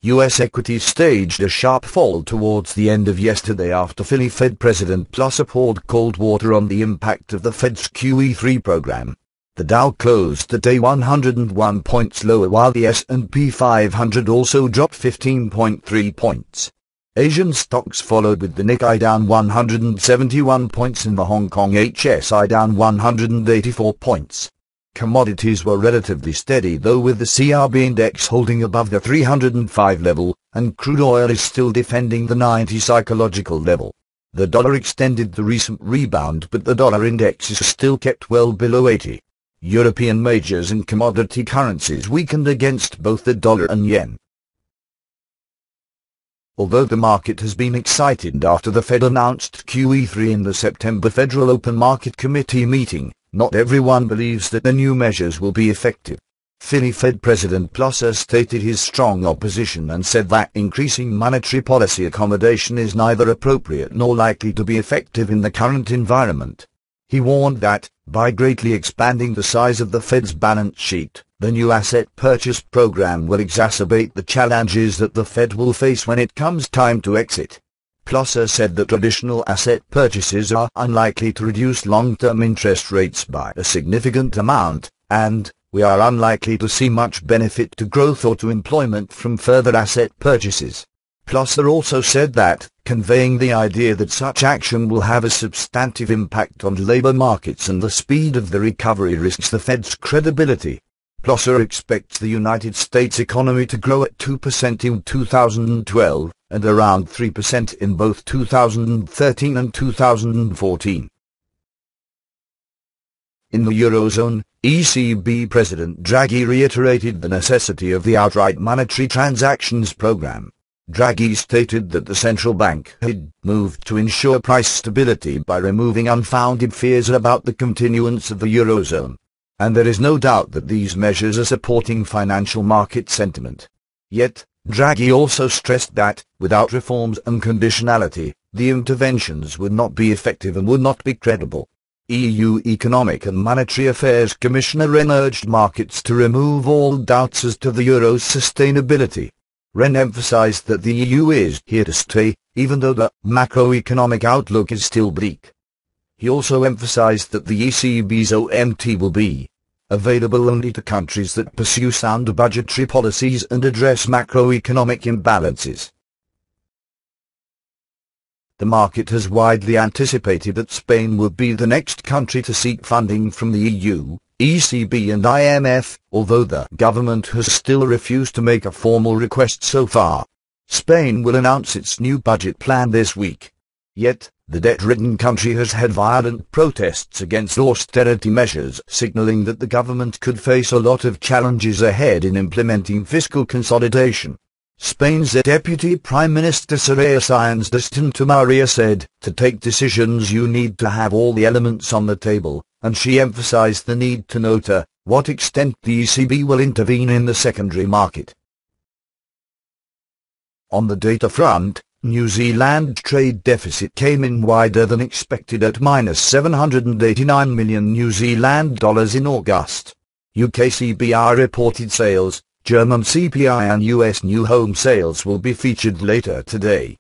U.S. equities staged a sharp fall towards the end of yesterday after Philly Fed President Plosser poured cold water on the impact of the Fed's QE3 program. The Dow closed the day 101 points lower while the S&P 500 also dropped 15.3 points. Asian stocks followed with the Nikkei down 171 points and the Hong Kong HSI down 184 points. Commodities were relatively steady though, with the CRB index holding above the 305 level, and crude oil is still defending the 90 psychological level. The dollar extended the recent rebound, but the dollar index is still kept well below 80. European majors and commodity currencies weakened against both the dollar and yen. Although the market has been excited after the Fed announced QE3 in the September Federal Open Market Committee meeting, not everyone believes that the new measures will be effective. Philly Fed President Plosser stated his strong opposition and said that increasing monetary policy accommodation is neither appropriate nor likely to be effective in the current environment. He warned that, by greatly expanding the size of the Fed's balance sheet, the new asset purchase program will exacerbate the challenges that the Fed will face when it comes time to exit. Plosser said that traditional asset purchases are unlikely to reduce long-term interest rates by a significant amount, and we are unlikely to see much benefit to growth or to employment from further asset purchases. Plosser also said that, conveying the idea that such action will have a substantive impact on labor markets and the speed of the recovery risks the Fed's credibility. Plosser expects the United States economy to grow at 2% in 2012, and around 3% in both 2013 and 2014. In the Eurozone, ECB President Draghi reiterated the necessity of the outright monetary transactions program. Draghi stated that the central bank had moved to ensure price stability by removing unfounded fears about the continuance of the Eurozone. And there is no doubt that these measures are supporting financial market sentiment. Yet, Draghi also stressed that, without reforms and conditionality, the interventions would not be effective and would not be credible. EU Economic and Monetary Affairs Commissioner Rehn urged markets to remove all doubts as to the euro's sustainability. Rehn emphasized that the EU is here to stay, even though the macroeconomic outlook is still bleak. He also emphasized that the ECB's OMT will be available only to countries that pursue sound budgetary policies and address macroeconomic imbalances. The market has widely anticipated that Spain would be the next country to seek funding from the EU, ECB and IMF, although the government has still refused to make a formal request so far. Spain will announce its new budget plan this week. Yet, the debt-ridden country has had violent protests against austerity measures, signaling that the government could face a lot of challenges ahead in implementing fiscal consolidation. Spain's Deputy Prime Minister Soraya Sáenz de Santamaría said, "To take decisions you need to have all the elements on the table," and she emphasized the need to know to what extent the ECB will intervene in the secondary market. On the data front, New Zealand trade deficit came in wider than expected at minus $789 million in August. UK CBR reported sales, German CPI and US new home sales will be featured later today.